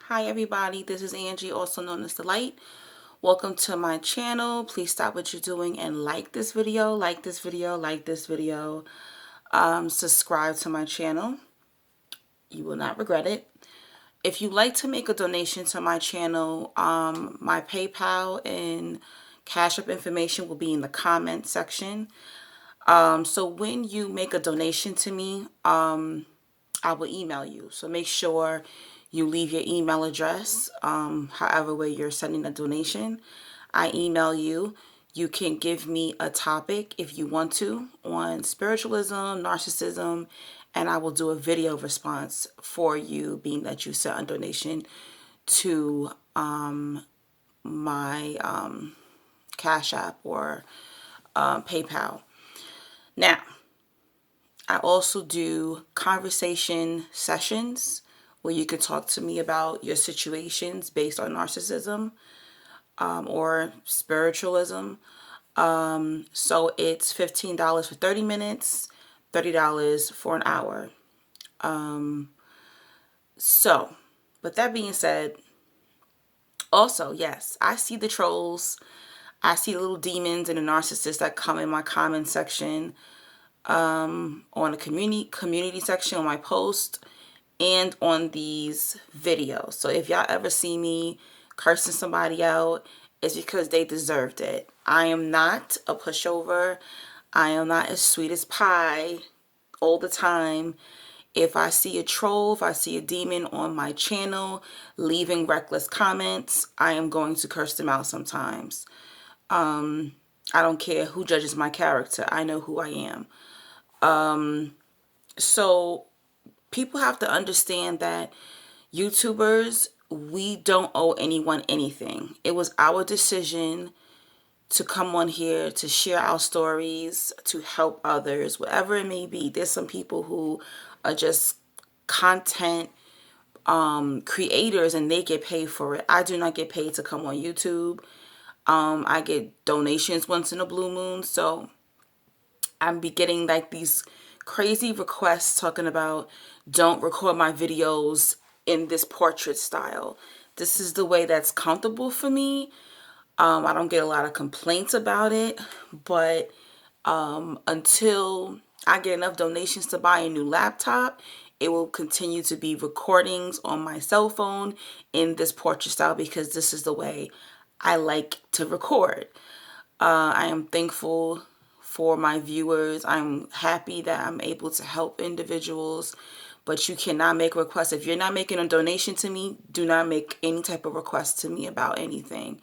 Hi everybody, this is Angie, also known as The Light. Welcome to my channel. Please stop what you're doing and like this video, like this video, like this video. Subscribe to my channel. You will not regret it. If you'd like to make a donation to my channel, my PayPal and Cash App information will be in the comment section. So when you make a donation to me, I will email you. So make sure you leave your email address, however way you're sending a donation. I email you. You can give me a topic if you want to on spiritualism, narcissism, and I will do a video response for you, being that you sent a donation to my Cash App or PayPal. Now, I also do conversation sessions where you can talk to me about your situations based on narcissism or spiritualism. So it's $15 for 30 minutes, $30 for an hour. So, with that being said, also, yes, I see the trolls. I see the little demons and the narcissists that come in my comment section, on the community section on my post, and on these videos. So if y'all ever see me cursing somebody out, it's because they deserved it. I am not a pushover. I am not as sweet as pie all the time. If I see a troll, if I see a demon on my channel leaving reckless comments, I am going to curse them out sometimes. I don't care who judges my character. I know who I am. So people have to understand that YouTubers, we don't owe anyone anything. It was our decision to come on here to share our stories, to help others, whatever it may be. There's some people who are just content creators and they get paid for it. I do not get paid to come on YouTube. I get donations once in a blue moon, so I'm be getting like these crazy requests talking about don't record my videos in this portrait style. This is the way that's comfortable for me. I don't get a lot of complaints about it, but until I get enough donations to buy a new laptop, it will continue to be recordings on my cell phone in this portrait style because this is the way I like to record. I am thankful for my viewers. I'm happy that I'm able to help individuals, but you cannot make requests. If you're not making a donation to me, do not make any type of request to me about anything.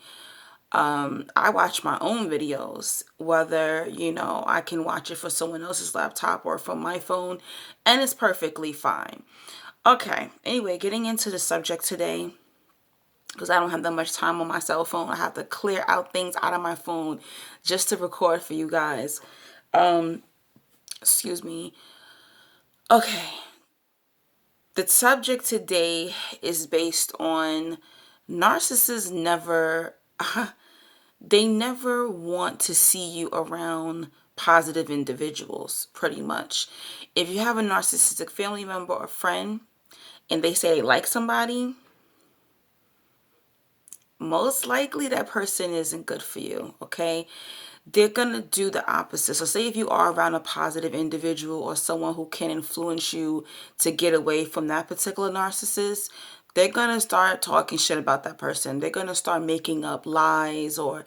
I watch my own videos, whether, I can watch it for someone else's laptop or from my phone, and it's perfectly fine. Okay, anyway, getting into the subject today, because I don't have that much time on my cell phone. I have to clear out things out of my phone just to record for you guys. Excuse me. Okay. The subject today is based on narcissists they never want to see you around positive individuals, pretty much. If you have a narcissistic family member or friend and they say they like somebody, most likely that person isn't good for you, okay? They're gonna do the opposite. So say if you are around a positive individual or someone who can influence you to get away from that particular narcissist, they're gonna start talking shit about that person. They're gonna start making up lies or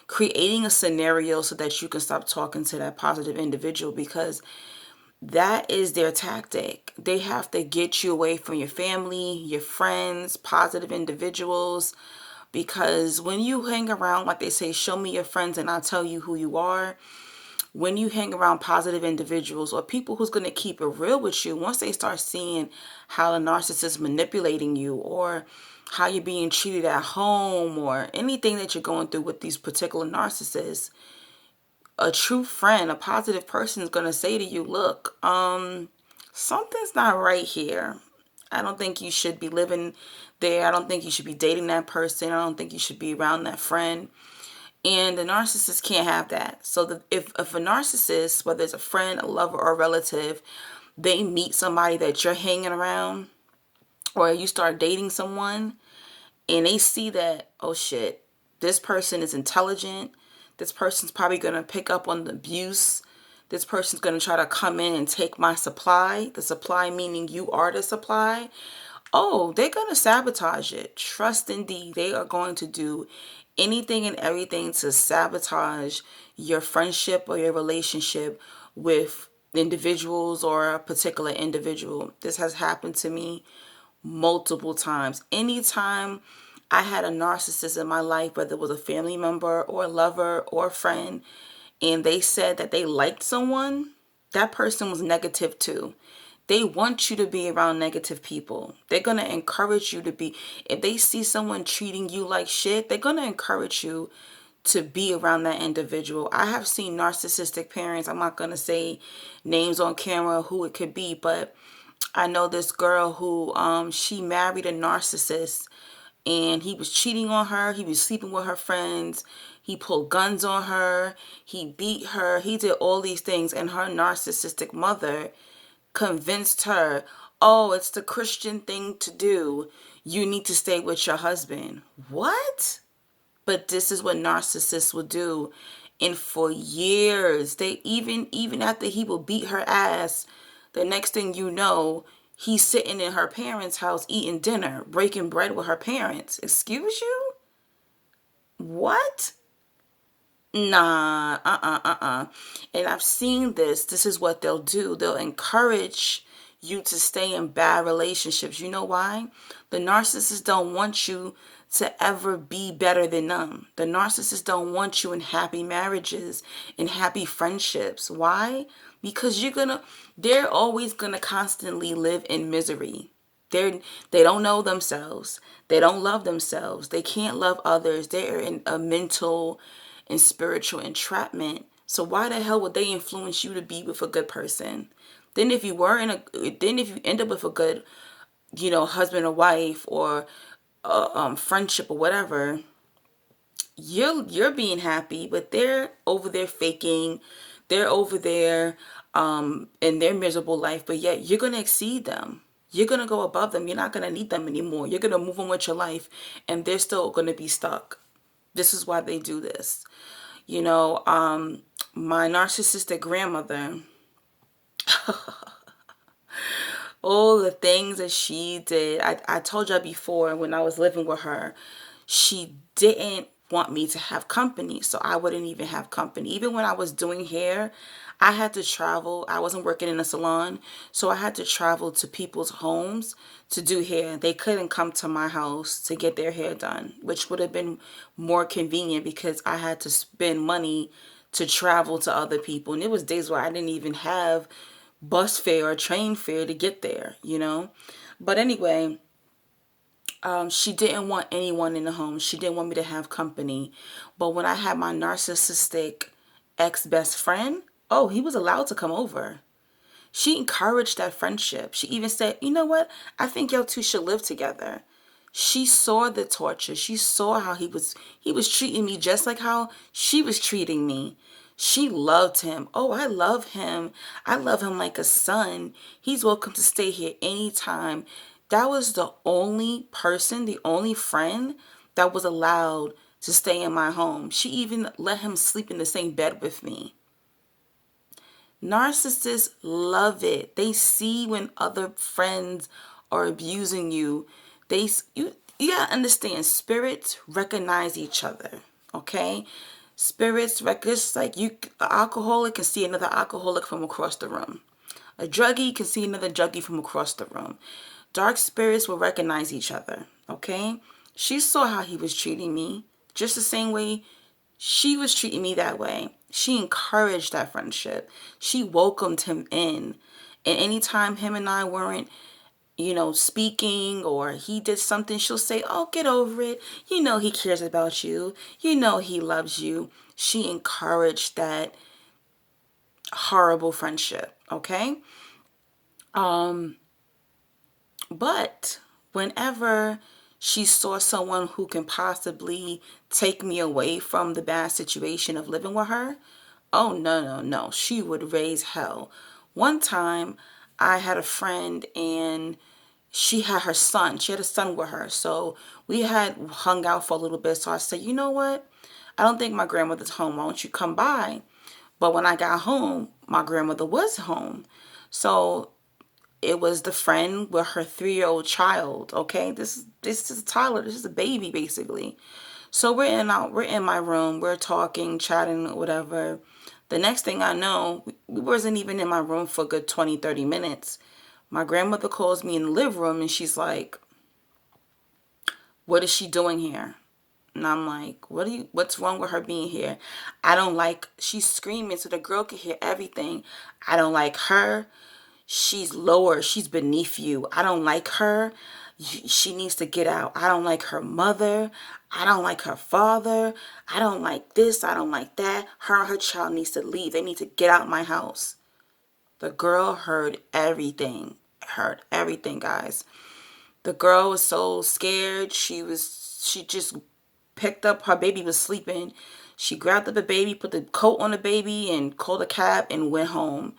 creating a scenario so that you can stop talking to that positive individual, because that is their tactic. They have to get you away from your family, your friends, positive individuals, because when you hang around, like they say, show me your friends and I'll tell you who you are. When you hang around positive individuals or people who's going to keep it real with you, once they start seeing how the narcissist is manipulating you or how you're being treated at home or anything that you're going through with these particular narcissists, a true friend, a positive person is going to say to you, look, something's not right here. I don't think you should be living there. I don't think you should be dating that person. I don't think you should be around that friend. And the narcissist can't have that. So if a narcissist, whether it's a friend, a lover, or a relative, they meet somebody that you're hanging around or you start dating someone and they see that, oh shit, this person is intelligent, this person's probably going to pick up on the abuse, this person's going to try to come in and take my supply, the supply meaning you are the supply. Oh, they're going to sabotage it. Trust indeed. They are going to do anything and everything to sabotage your friendship or your relationship with individuals or a particular individual. This has happened to me multiple times. Anytime I had a narcissist in my life, whether it was a family member or a lover or a friend, and they said that they liked someone, that person was negative too. They want you to be around negative people. They're going to encourage you to be, if they see someone treating you like shit, they're going to encourage you to be around that individual. I have seen narcissistic parents. I'm not going to say names on camera who it could be, but I know this girl who she married a narcissist, and he was cheating on her. He was sleeping with her friends. He pulled guns on her. He beat her. He did all these things, and her narcissistic mother convinced her, oh, it's the Christian thing to do. You need to stay with your husband. What? But this is what narcissists will do. And for years, they even after he will beat her ass, the next thing you know, he's sitting in her parents' house eating dinner, breaking bread with her parents. Excuse you? What? Nah, And I've seen this. This is what they'll do. They'll encourage you to stay in bad relationships. You know why? The narcissists don't want you to ever be better than them. The narcissists don't want you in happy marriages, in happy friendships. Why? Because they're always gonna constantly live in misery. They don't know themselves. They don't love themselves. They can't love others. They're in a mental and spiritual entrapment. So why the hell would they influence you to be with a good person? Then if you end up with a good, husband or wife or friendship or whatever, you're being happy, but they're over there faking. They're over there in their miserable life, but yet you're gonna exceed them. You're gonna go above them. You're not gonna need them anymore. You're gonna move on with your life, and they're still gonna be stuck. This is why they do this. My narcissistic grandmother, all the things that she did. I told you before, when I was living with her, she didn't want me to have company, so I wouldn't even have company. Even when I was doing hair, I had to travel. I wasn't working in a salon, so I had to travel to people's homes to do hair. They couldn't come to my house to get their hair done, which would have been more convenient because I had to spend money to travel to other people. And it was days where I didn't even have bus fare or train fare to get there. But anyway, she didn't want anyone in the home. She didn't want me to have company. But when I had my narcissistic ex-best friend, oh, he was allowed to come over. She encouraged that friendship. She even said, you know what? I think y'all two should live together. She saw the torture. She saw how he was treating me just like how she was treating me. She loved him. Oh, I love him. I love him like a son. He's welcome to stay here anytime. That was the only person, the only friend that was allowed to stay in my home. She even let him sleep in the same bed with me. Narcissists love it. They see when other friends are abusing you. You gotta understand, spirits recognize each other. Okay? Spirits recognize, like an alcoholic can see another alcoholic from across the room. A druggie can see another druggie from across the room. Dark spirits will recognize each other. Okay? She saw how he was treating me, just the same way she was treating me that way. She encouraged that friendship. She welcomed him in. And anytime him and I weren't, speaking, or he did something, she'll say, oh, get over it. He cares about you. He loves you. She encouraged that horrible friendship. Okay? But whenever she saw someone who can possibly take me away from the bad situation of living with her, oh, no, no, no. She would raise hell. One time, I had a friend, and she had her son. She had a son with her. So we had hung out for a little bit. So I said, you know what? I don't think my grandmother's home. Why don't you come by? But when I got home, my grandmother was home. So it was the friend with her 3-year-old child. Okay, this is a toddler. This is a baby basically. So we're in my room. We're talking, chatting, whatever. The next thing I know, we wasn't even in my room for a good 20, 30 minutes. My grandmother calls me in the living room and she's like, "What is she doing here?" And I'm like, what's wrong with her being here? I don't like, she's screaming so the girl can hear everything. I don't like her. She's lower. She's beneath you. I don't like her. She needs to get out. I don't like her mother. I don't like her father. I don't like this. I don't like that. Her and her child needs to leave. They need to get out of my house. The girl heard everything. Heard everything, guys. The girl was so scared. She just picked up, her baby was sleeping. She grabbed up the baby, put the coat on the baby, and called a cab and went home.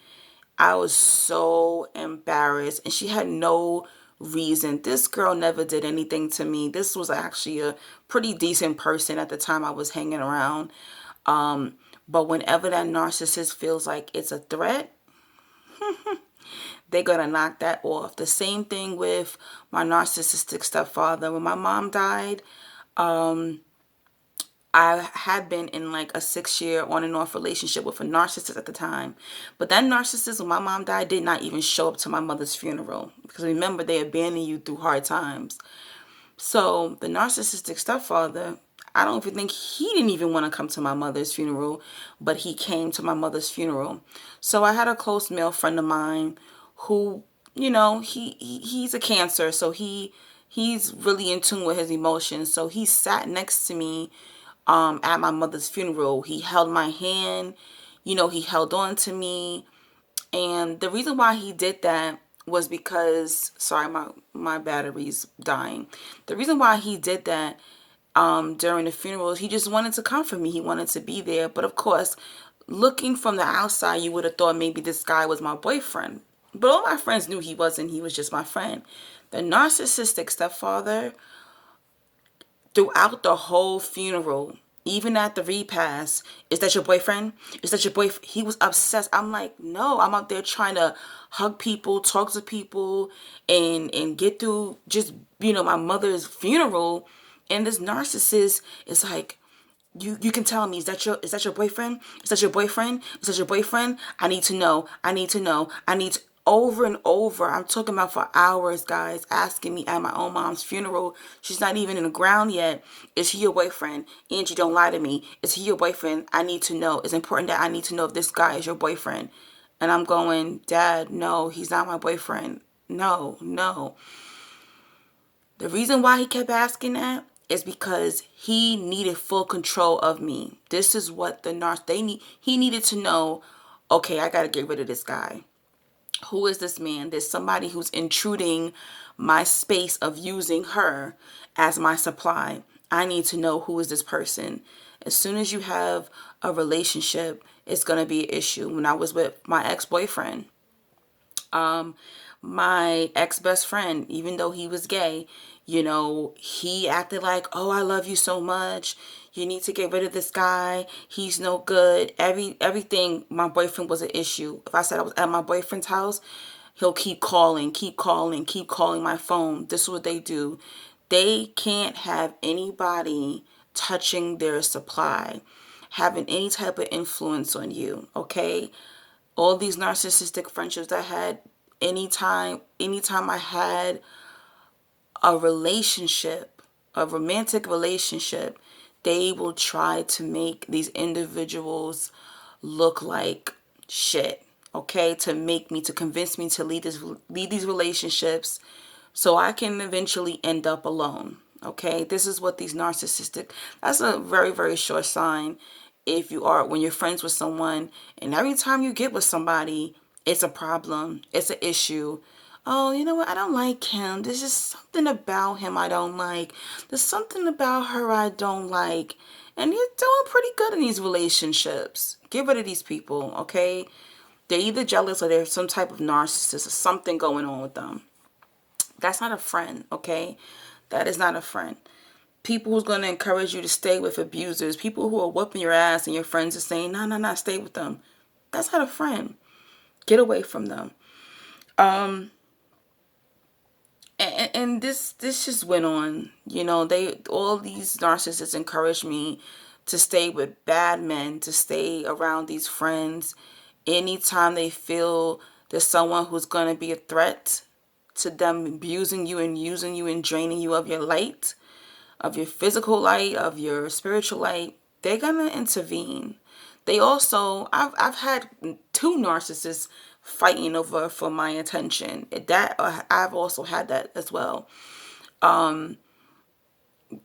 I was so embarrassed, and she had no reason. This girl never did anything to me. This was actually a pretty decent person at the time I was hanging around. But whenever that narcissist feels like it's a threat, they're gonna knock that off. The same thing with my narcissistic stepfather. When my mom died, I had been in like a 6-year on and off relationship with a narcissist at the time. But that narcissist, when my mom died, did not even show up to my mother's funeral. Because remember, they abandon you through hard times. So the narcissistic stepfather, I don't even think he didn't even want to come to my mother's funeral, but he came to my mother's funeral. So I had a close male friend of mine who, he's a Cancer, so he's really in tune with his emotions. So he sat next to me at my mother's funeral. He held my hand, he held on to me. And the reason why he did that was because, sorry, my battery's dying. The reason why he did that during the funeral, he just wanted to comfort me. He wanted to be there. But of course, looking from the outside, you would have thought maybe this guy was my boyfriend. But all my friends knew he wasn't. He was just my friend. The narcissistic stepfather, throughout the whole funeral, even at the repast, is that your boyfriend? Is that your boyfriend? He was obsessed. I'm like, no, I'm out there trying to hug people, talk to people, and get through just, my mother's funeral. And this narcissist is like, you can tell me, is that your boyfriend? Is that your boyfriend? Is that your boyfriend? I need to know. I need to know. I need to, over and over. I'm talking about for hours, guys, asking me at my own mom's funeral. She's not even in the ground yet. Is he your boyfriend? Angie, don't lie to me. Is he your boyfriend? I need to know. It's important that I need to know if this guy is your boyfriend. And I'm going, Dad, no, he's not my boyfriend. No, no. The reason why he kept asking that is because he needed full control of me. This is what he needed to know, okay, I got to get rid of this guy. Who is this man? There's somebody who's intruding my space of using her as my supply. I need to know, who is this person. As soon as you have a relationship, it's going to be an issue. When I was with my ex-boyfriend, my ex-best friend, even though he was gay, he acted like, oh, I love you so much. You need to get rid of this guy. He's no good. Everything, my boyfriend was an issue. If I said I was at my boyfriend's house, he'll keep calling, keep calling, keep calling my phone. This is what they do. They can't have anybody touching their supply, having any type of influence on you, okay? All these narcissistic friendships I had, anytime I had a relationship, a romantic relationship, they will try to make these individuals look like shit, okay? To convince me to leave these relationships so I can eventually end up alone, okay? This is what these narcissistic, that's a very, very sure sign when you're friends with someone and every time you get with somebody, it's a problem, it's an issue. Oh, you know what? I don't like him. There's just something about him I don't like. There's something about her I don't like. And you're doing pretty good in these relationships. Get rid of these people, okay? They're either jealous or there's some type of narcissist or something going on with them. That's not a friend, okay? That is not a friend. People who's going to encourage you to stay with abusers, people who are whooping your ass and your friends are saying, no, no, no, stay with them. That's not a friend. Get away from them. And this just went on. You know, all these narcissists encourage me to stay with bad men, to stay around these friends. Anytime they feel there's someone who's going to be a threat to them abusing you and using you and draining you of your light, of your physical light, of your spiritual light, they're gonna intervene. They also, I've had two narcissists fighting over for my attention. That I've also had that as well.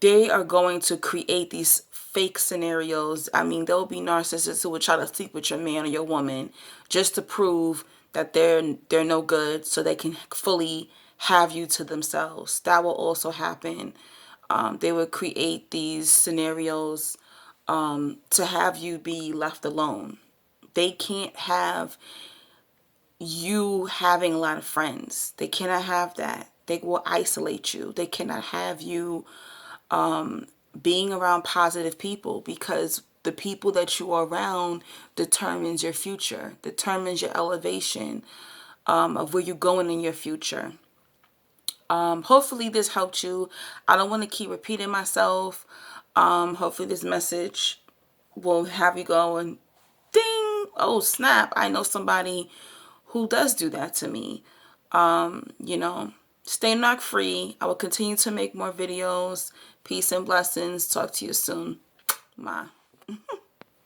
They are going to create these fake scenarios. I mean, there'll be narcissists who will try to sleep with your man or your woman just to prove that they're no good, so they can fully have you to themselves. That will also happen. They would create these scenarios to have you be left alone. They can't have you having a lot of friends. They cannot have that. They will isolate you. They cannot have you being around positive people, because the people that you are around determines your future, determines your elevation, of where you're going in your future. Hopefully this helped you. I don't want to keep repeating myself. Hopefully this message will have you going, ding, oh snap, I know somebody who does do that to me. You know, stay knock free. I will continue to make more videos. Peace and blessings. Talk to you soon. Bye.